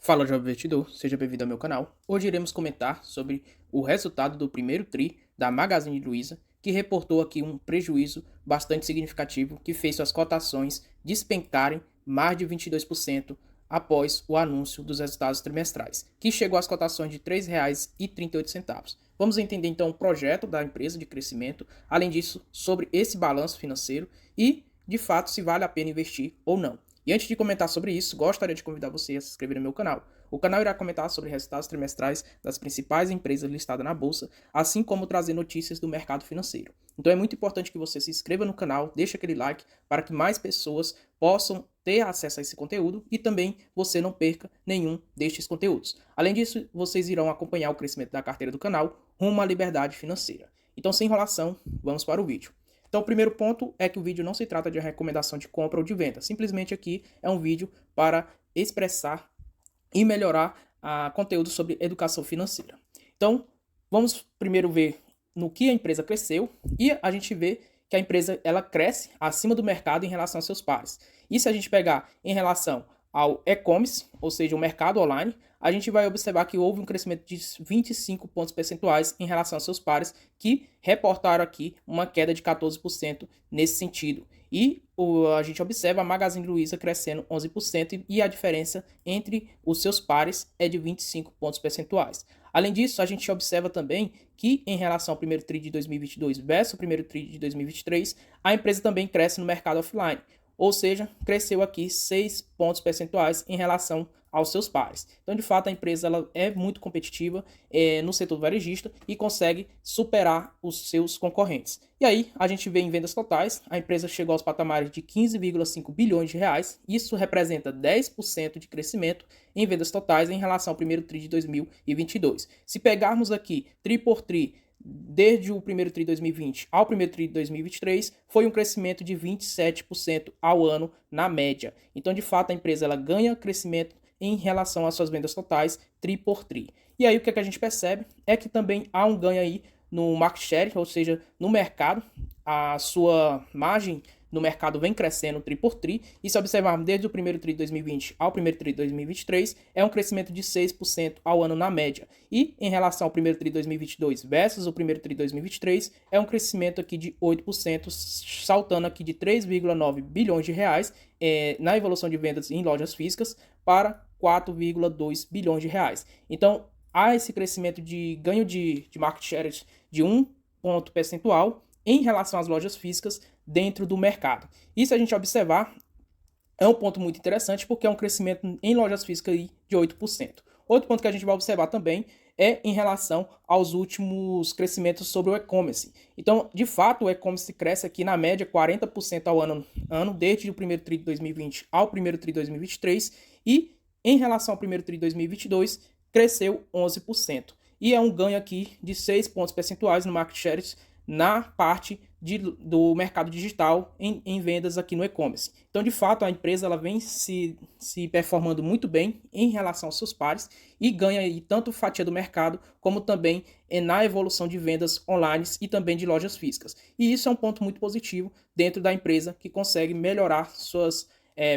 Fala, jovem investidor, seja bem-vindo ao meu canal. Hoje iremos comentar sobre o resultado do primeiro TRI da Magazine Luiza, que reportou aqui um prejuízo bastante significativo que fez suas cotações despencarem mais de 22% após o anúncio dos resultados trimestrais, que chegou às cotações de R$ 3,38. Vamos entender então o projeto da empresa de crescimento, além disso, sobre esse balanço financeiro e, de fato, se vale a pena investir ou não. E antes de comentar sobre isso, gostaria de convidar você a se inscrever no meu canal. O canal irá comentar sobre resultados trimestrais das principais empresas listadas na bolsa, assim como trazer notícias do mercado financeiro. Então é muito importante que você se inscreva no canal, deixe aquele like para que mais pessoas possam ter acesso a esse conteúdo e também você não perca nenhum destes conteúdos. Além disso, vocês irão acompanhar o crescimento da carteira do canal rumo à liberdade financeira. Então, sem enrolação, vamos para o vídeo. Então, o primeiro ponto é que o vídeo não se trata de recomendação de compra ou de venda. Simplesmente aqui é um vídeo para expressar e melhorar conteúdo sobre educação financeira. Então, vamos primeiro ver no que a empresa cresceu e a gente vê que a empresa ela cresce acima do mercado em relação aos seus pares. E se a gente pegar em relação ao e-commerce, ou seja, o mercado online, a gente vai observar que houve um crescimento de 25 pontos percentuais em relação aos seus pares, que reportaram aqui uma queda de 14% nesse sentido. E a gente observa a Magazine Luiza crescendo 11% e a diferença entre os seus pares é de 25 pontos percentuais. Além disso, a gente observa também que, em relação ao primeiro TRI de 2022 versus o primeiro TRI de 2023, a empresa também cresce no mercado offline. Ou seja, cresceu aqui 6 pontos percentuais em relação aos seus pares. Então, de fato, a empresa ela é muito competitiva no setor varejista e consegue superar os seus concorrentes. E aí, a gente vê em vendas totais, a empresa chegou aos patamares de 15,5 bilhões de reais. Isso representa 10% de crescimento em vendas totais em relação ao primeiro TRI de 2022. Se pegarmos aqui TRI por TRI, desde o primeiro TRI de 2020 ao primeiro TRI de 2023, foi um crescimento de 27% ao ano na média. Então, de fato, a empresa ela ganha crescimento em relação às suas vendas totais, TRI por TRI. E aí, o que a gente percebe é que também há um ganho aí no market share, ou seja, no mercado, a sua margem no mercado vem crescendo TRI por TRI, e se observarmos desde o primeiro TRI de 2020 ao primeiro TRI de 2023, é um crescimento de 6% ao ano na média. E em relação ao primeiro TRI de 2022 versus o primeiro TRI de 2023, é um crescimento aqui de 8%, saltando aqui de 3,9 bilhões de reais na evolução de vendas em lojas físicas para 4,2 bilhões de reais. Então, há esse crescimento de ganho de market share de 1 ponto percentual em relação às lojas físicas dentro do mercado. E se a gente observar, é um ponto muito interessante porque é um crescimento em lojas físicas de 8%. Outro ponto que a gente vai observar também é em relação aos últimos crescimentos sobre o e-commerce. Então, de fato, o e-commerce cresce aqui na média 40% ao ano, desde o primeiro TRI de 2020 ao primeiro TRI de 2023, e em relação ao primeiro TRI de 2022, cresceu 11%. E é um ganho aqui de 6 pontos percentuais no market share na parte do mercado digital em vendas aqui no e-commerce. Então, de fato, a empresa ela vem se performando muito bem em relação aos seus pares e ganha aí tanto fatia do mercado como também na evolução de vendas online e também de lojas físicas. E isso é um ponto muito positivo dentro da empresa que consegue melhorar suas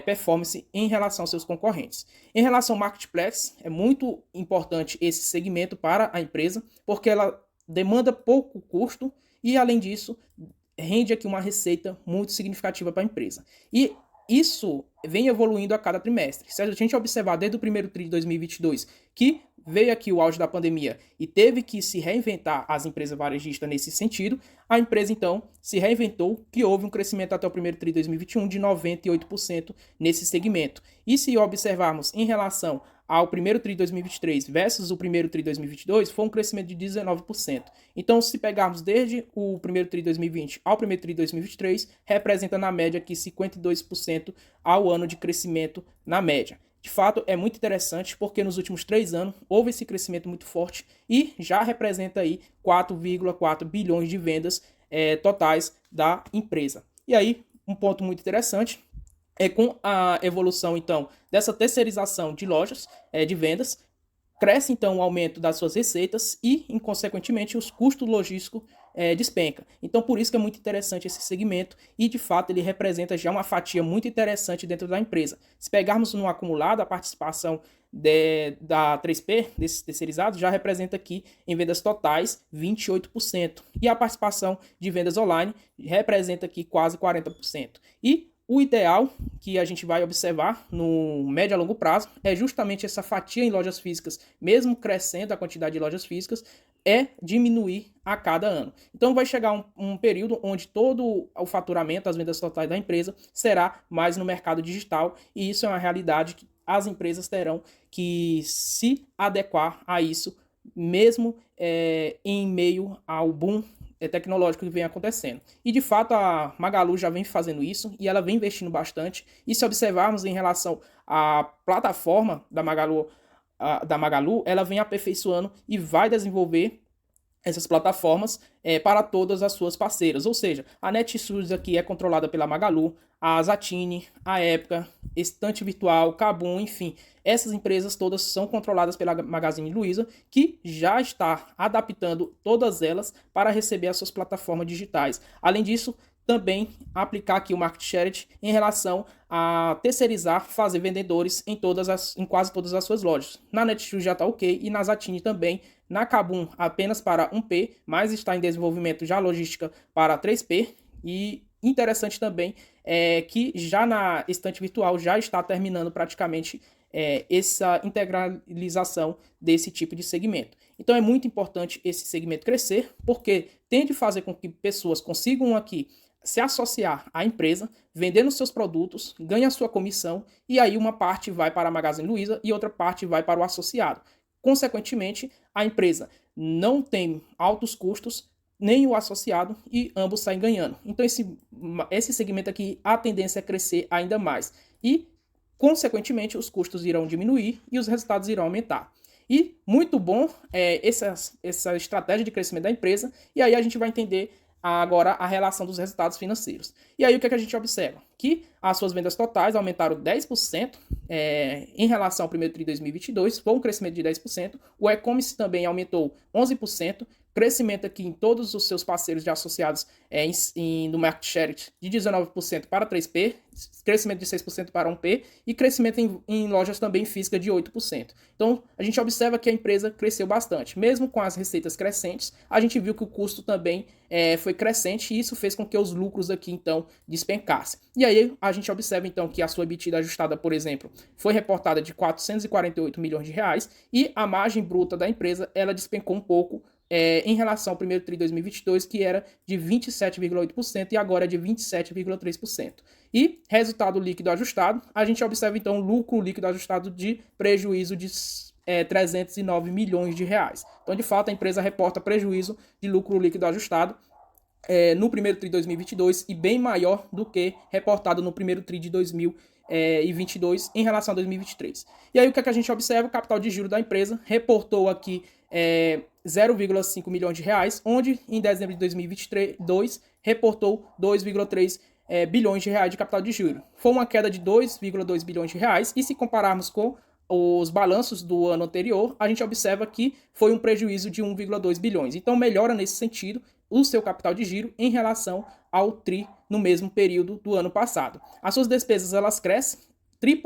performance em relação aos seus concorrentes. Em relação ao marketplace, é muito importante esse segmento para a empresa, porque ela demanda pouco custo e, além disso, rende aqui uma receita muito significativa para a empresa. E isso vem evoluindo a cada trimestre. Se a gente observar desde o primeiro TRI de 2022, que veio aqui o auge da pandemia e teve que se reinventar as empresas varejistas nesse sentido, a empresa então se reinventou, que houve um crescimento até o primeiro TRI de 2021 de 98% nesse segmento. E se observarmos em relação ao primeiro TRI de 2023 versus o primeiro TRI de 2022, foi um crescimento de 19%. Então, se pegarmos desde o primeiro TRI de 2020 ao primeiro TRI de 2023, representa na média aqui 52% ao ano de crescimento na média. De fato, é muito interessante porque nos últimos 3 anos houve esse crescimento muito forte e já representa aí 4,4 bilhões de vendas totais da empresa. E aí, um ponto muito interessante é com a evolução, então, dessa terceirização de lojas, de vendas, cresce, então, o aumento das suas receitas e, consequentemente, os custos logísticos despenca. Então, por isso que é muito interessante esse segmento e, de fato, ele representa já uma fatia muito interessante dentro da empresa. Se pegarmos no acumulado, a participação da 3P, desses terceirizados, já representa aqui em vendas totais 28%. E a participação de vendas online representa aqui quase 40%. E o ideal que a gente vai observar no médio a longo prazo é justamente essa fatia em lojas físicas, mesmo crescendo a quantidade de lojas físicas, é diminuir a cada ano. Então vai chegar um período onde todo o faturamento, as vendas totais da empresa será mais no mercado digital, e isso é uma realidade que as empresas terão que se adequar a isso, mesmo em meio ao boom tecnológico que vem acontecendo. E de fato a Magalu já vem fazendo isso e ela vem investindo bastante. E se observarmos em relação à plataforma da Magalu, ela vem aperfeiçoando e vai desenvolver essas plataformas para todas as suas parceiras. Ou seja, a Netshoes aqui é controlada pela Magalu, a Zattini, a Época, Estante Virtual, Kabum, enfim. Essas empresas todas são controladas pela Magazine Luiza, que já está adaptando todas elas para receber as suas plataformas digitais. Além disso, também aplicar aqui o market share em relação a terceirizar, fazer vendedores em quase todas as suas lojas. Na Netshoes já está ok e na Zattini também. Na Kabum apenas para 1P, mas está em desenvolvimento já logística para 3P. E interessante também é que já na estante virtual já está terminando praticamente essa integralização desse tipo de segmento. Então é muito importante esse segmento crescer, porque tem de fazer com que pessoas consigam aqui se associar à empresa, vendendo seus produtos, ganha a sua comissão, e aí uma parte vai para a Magazine Luiza e outra parte vai para o associado. Consequentemente, a empresa não tem altos custos, nem o associado, e ambos saem ganhando. Então esse segmento aqui, a tendência é crescer ainda mais. E, consequentemente, os custos irão diminuir e os resultados irão aumentar. E muito bom essa estratégia de crescimento da empresa, e aí a gente vai entender agora a relação dos resultados financeiros. E aí o que a gente observa? Que as suas vendas totais aumentaram 10% em relação ao primeiro TRI de 2022, foi um crescimento de 10%. O e-commerce também aumentou 11%, crescimento aqui em todos os seus parceiros de associados no market share de 19% para 3P, crescimento de 6% para 1P e crescimento em lojas também físicas de 8%. Então, a gente observa que a empresa cresceu bastante. Mesmo com as receitas crescentes, a gente viu que o custo também foi crescente e isso fez com que os lucros aqui, então, despencassem. E aí, a gente observa, então, que a sua EBITDA ajustada, por exemplo, foi reportada de 448 milhões de reais e a margem bruta da empresa, ela despencou um pouco em relação ao primeiro TRI de 2022, que era de 27,8% e agora é de 27,3%. E resultado líquido ajustado, a gente observa então lucro líquido ajustado de prejuízo de 309 milhões de reais. Então, de fato, a empresa reporta prejuízo de lucro líquido ajustado no primeiro TRI de 2022 e bem maior do que reportado no primeiro TRI de 2022 em relação a 2023. E aí o que a gente observa? O capital de giro da empresa reportou aqui 0,5 milhões de reais, onde em dezembro de 2022 reportou 2,3 bilhões de reais de capital de giro. Foi uma queda de 2,2 bilhões de reais e se compararmos com os balanços do ano anterior, a gente observa que foi um prejuízo de 1,2 bilhões. Então melhora nesse sentido o seu capital de giro em relação ao TRI no mesmo período do ano passado. As suas despesas elas crescem TRI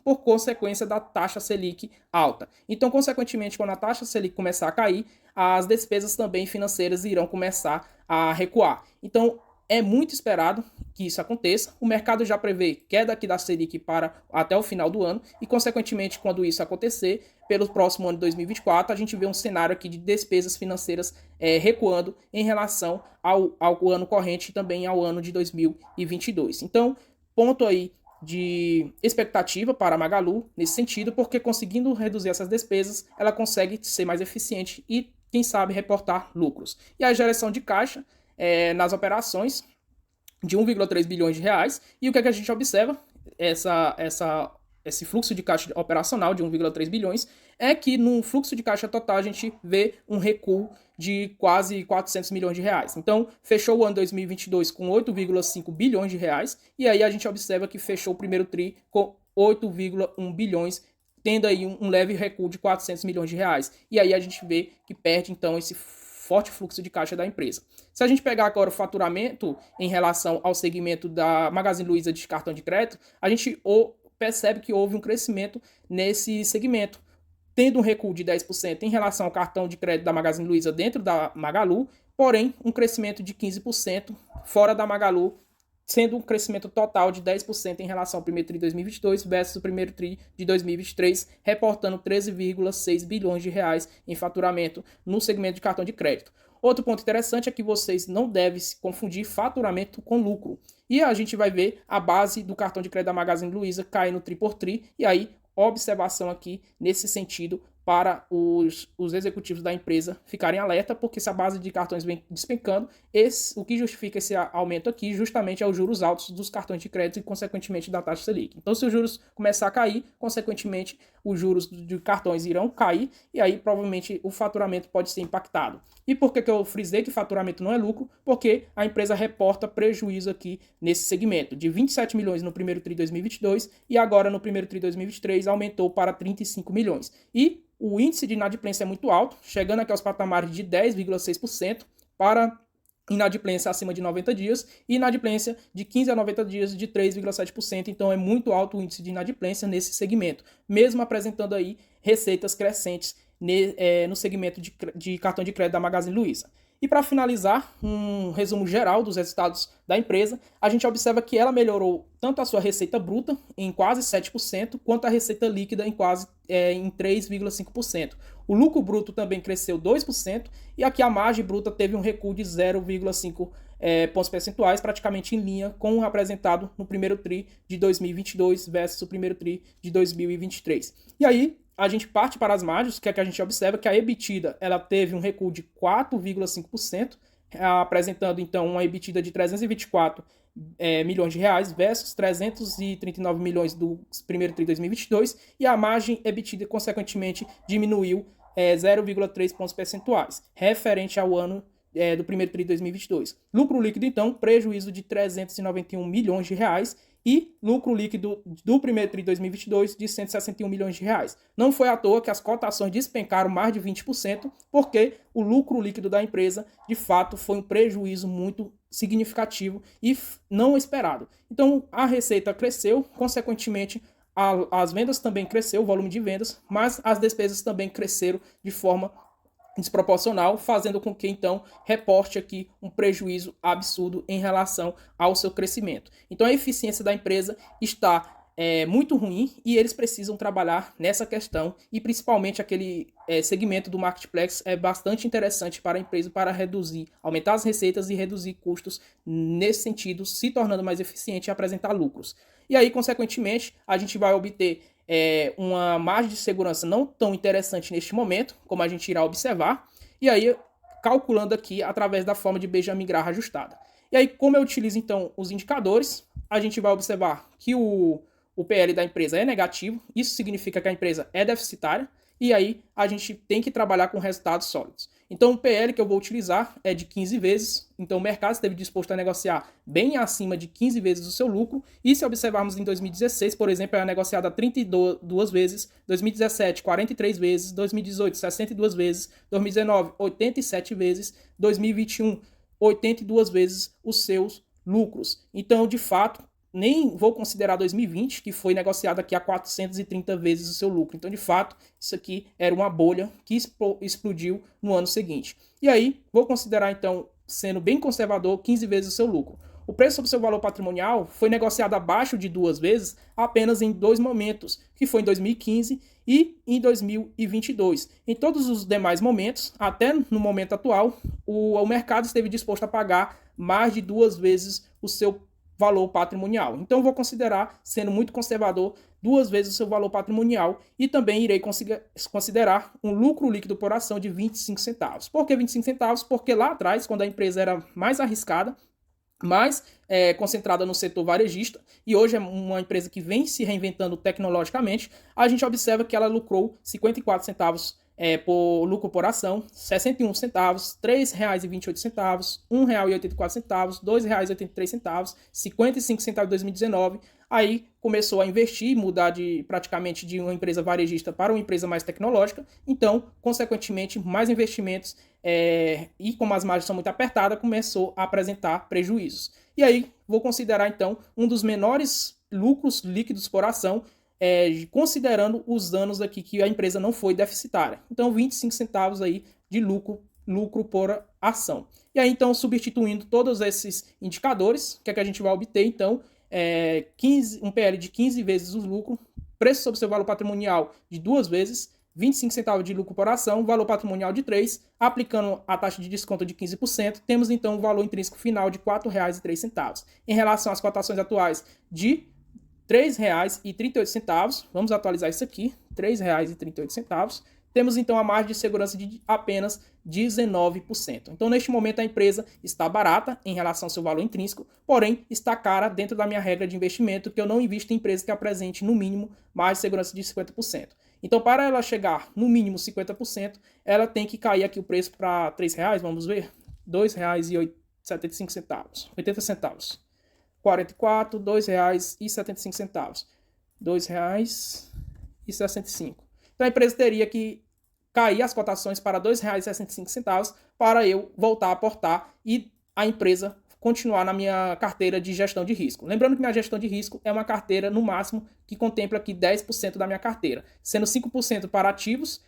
por consequência da taxa Selic alta. Então, consequentemente, quando a taxa Selic começar a cair, as despesas também financeiras irão começar a recuar. Então, é muito esperado que isso aconteça. O mercado já prevê queda aqui da Selic para até o final do ano e, consequentemente, quando isso acontecer, pelo próximo ano de 2024, a gente vê um cenário aqui de despesas financeiras recuando em relação ao ano corrente e também ao ano de 2022. Então, ponto aí de expectativa para a Magalu nesse sentido, porque conseguindo reduzir essas despesas, ela consegue ser mais eficiente e, quem sabe, reportar lucros. E a geração de caixa nas operações de 1,3 bilhões de reais. E o que a gente observa? Esse fluxo de caixa operacional de 1,3 bilhões é que no fluxo de caixa total a gente vê um recuo de quase 400 milhões de reais. Então, fechou o ano 2022 com 8,5 bilhões de reais e aí a gente observa que fechou o primeiro TRI com 8,1 bilhões, tendo aí um leve recuo de 400 milhões de reais. E aí a gente vê que perde, então, esse forte fluxo de caixa da empresa. Se a gente pegar agora o faturamento em relação ao segmento da Magazine Luiza de cartão de crédito, a gente percebe que houve um crescimento nesse segmento, tendo um recuo de 10% em relação ao cartão de crédito da Magazine Luiza dentro da Magalu, porém um crescimento de 15% fora da Magalu, sendo um crescimento total de 10% em relação ao primeiro TRI de 2022 versus o primeiro TRI de 2023, reportando 13,6 bilhões de reais em faturamento no segmento de cartão de crédito. Outro ponto interessante é que vocês não devem se confundir faturamento com lucro. E a gente vai ver a base do cartão de crédito da Magazine Luiza cair no TRI por TRI, e aí observação aqui nesse sentido para os executivos da empresa ficarem alerta, porque se a base de cartões vem despencando, o que justifica esse aumento aqui justamente é os juros altos dos cartões de crédito e, consequentemente, da taxa Selic. Então, se os juros começar a cair, consequentemente, os juros de cartões irão cair e aí, provavelmente, o faturamento pode ser impactado. E por que eu frisei que faturamento não é lucro? Porque a empresa reporta prejuízo aqui nesse segmento, de 27 milhões no primeiro TRI de 2022 e agora no primeiro TRI de 2023 aumentou para 35 milhões. E o índice de inadimplência é muito alto, chegando aqui aos patamares de 10,6% para inadimplência acima de 90 dias e inadimplência de 15 a 90 dias de 3,7%. Então é muito alto o índice de inadimplência nesse segmento, mesmo apresentando aí receitas crescentes no segmento de cartão de crédito da Magazine Luiza. E para finalizar, um resumo geral dos resultados da empresa, a gente observa que ela melhorou tanto a sua receita bruta, em quase 7%, quanto a receita líquida, em 3,5%. O lucro bruto também cresceu 2%, e aqui a margem bruta teve um recuo de 0,5 pontos percentuais, praticamente em linha com o apresentado no primeiro TRI de 2022 versus o primeiro TRI de 2023. E aí, a gente parte para as margens, que é que a gente observa que a EBITDA ela teve um recuo de 4,5%, apresentando então uma EBITDA de 324 milhões de reais versus 339 milhões do primeiro TRI de 2022, e a margem EBITDA, consequentemente, diminuiu 0,3 pontos percentuais, referente ao ano do primeiro TRI de 2022. Lucro líquido, então, prejuízo de 391 milhões de reais, e lucro líquido do primeiro TRI de 2022 de 161 milhões de reais. Não foi à toa que as cotações despencaram mais de 20%, porque o lucro líquido da empresa, de fato, foi um prejuízo muito significativo e não esperado. Então, a receita cresceu, consequentemente, as vendas também cresceu, o volume de vendas, mas as despesas também cresceram de forma desproporcional, fazendo com que, então, reporte aqui um prejuízo absurdo em relação ao seu crescimento. Então, a eficiência da empresa está muito ruim e eles precisam trabalhar nessa questão, e principalmente aquele segmento do marketplace é bastante interessante para a empresa para aumentar as receitas e reduzir custos nesse sentido, se tornando mais eficiente e apresentar lucros. E aí, consequentemente, a gente vai obter uma margem de segurança não tão interessante neste momento, como a gente irá observar, e aí calculando aqui através da forma de Benjamin Graham ajustada. E aí, como eu utilizo então os indicadores, a gente vai observar que o PL da empresa é negativo, isso significa que a empresa é deficitária, e aí a gente tem que trabalhar com resultados sólidos. Então o PL que eu vou utilizar é de 15 vezes, então o mercado esteve disposto a negociar bem acima de 15 vezes o seu lucro, e se observarmos em 2016, por exemplo, era negociado a 32 vezes, 2017, 43 vezes, 2018, 62 vezes, 2019, 87 vezes, 2021, 82 vezes os seus lucros. Então, de fato, nem vou considerar 2020, que foi negociado aqui a 430 vezes o seu lucro. Então, de fato, isso aqui era uma bolha que explodiu no ano seguinte. E aí, vou considerar, então, sendo bem conservador, 15 vezes o seu lucro. O preço sobre o seu valor patrimonial foi negociado abaixo de 2 vezes apenas em 2 momentos, que foi em 2015 e em 2022. Em todos os demais momentos, até no momento atual, o mercado esteve disposto a pagar mais de 2 vezes o seu valor patrimonial. Então, vou considerar, sendo muito conservador, 2 vezes o seu valor patrimonial, e também irei considerar um lucro líquido por ação de 25 centavos. Por que 25 centavos? Porque lá atrás, quando a empresa era mais arriscada, mais concentrada no setor varejista, e hoje é uma empresa que vem se reinventando tecnologicamente, a gente observa que ela lucrou 54 centavos por lucro por ação, 61 centavos, R$ 3,28, R$ 1,84, R$ 2,83, 55 centavos em 2019. Aí começou a investir, mudar praticamente de uma empresa varejista para uma empresa mais tecnológica. Então, consequentemente, mais investimentos e como as margens são muito apertadas, começou a apresentar prejuízos. E aí, vou considerar então um dos menores lucros líquidos por ação, considerando os anos aqui que a empresa não foi deficitária. Então, 25 centavos aí de lucro por ação. E aí, então, substituindo todos esses indicadores, o que é que a gente vai obter, então, um PL de 15 vezes o lucro, preço sobre seu valor patrimonial de 2 vezes, 25 centavos de lucro por ação, valor patrimonial de 3, aplicando a taxa de desconto de 15%, temos então o valor intrínseco final de R$ 4,03. Em relação às cotações atuais de R$ 3,38, vamos atualizar isso aqui, R$ 3,38, temos então a margem de segurança de apenas 19%. Então, neste momento, a empresa está barata em relação ao seu valor intrínseco, porém, está cara dentro da minha regra de investimento, que eu não invisto em empresa que apresente, no mínimo, margem de segurança de 50%. Então, para ela chegar no mínimo 50%, ela tem que cair aqui o preço para R$ 3,00, vamos ver? R$ 2,75, 80 centavos. 44, R$ 2,75. R$ 2,65. Então, a empresa teria que cair as cotações para R$ 2,65 para eu voltar a aportar e a empresa continuar na minha carteira de gestão de risco. Lembrando que minha gestão de risco é uma carteira, no máximo, que contempla aqui 10% da minha carteira, sendo 5% para ativos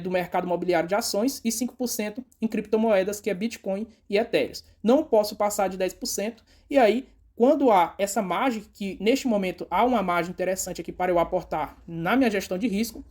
do mercado imobiliário de ações e 5% em criptomoedas, que é Bitcoin e Ethereum. Não posso passar de 10%, e aí, quando há essa margem, que neste momento há uma margem interessante aqui para eu aportar na minha gestão de risco,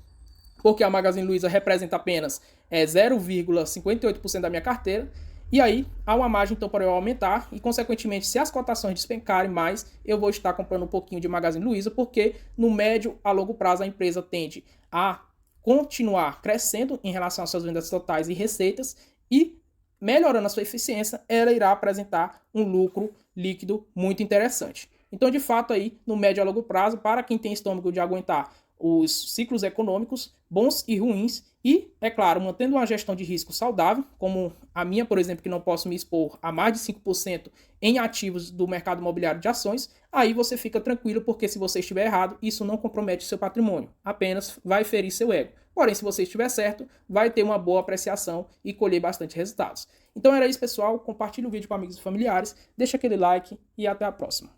porque a Magazine Luiza representa apenas 0,58% da minha carteira, e aí há uma margem então para eu aumentar, e consequentemente, se as cotações despencarem mais, eu vou estar comprando um pouquinho de Magazine Luiza, porque no médio a longo prazo a empresa tende a continuar crescendo em relação às suas vendas totais e receitas, e melhorando a sua eficiência, ela irá apresentar um lucro líquido muito interessante. Então, de fato, aí, no médio a longo prazo, para quem tem estômago de aguentar os ciclos econômicos bons e ruins e, é claro, mantendo uma gestão de risco saudável, como a minha, por exemplo, que não posso me expor a mais de 5% em ativos do mercado imobiliário de ações, aí você fica tranquilo, porque se você estiver errado, isso não compromete o seu patrimônio, apenas vai ferir seu ego. Porém, se você estiver certo, vai ter uma boa apreciação e colher bastante resultados. Então era isso, pessoal. Compartilhe o vídeo com amigos e familiares, deixa aquele like e até a próxima.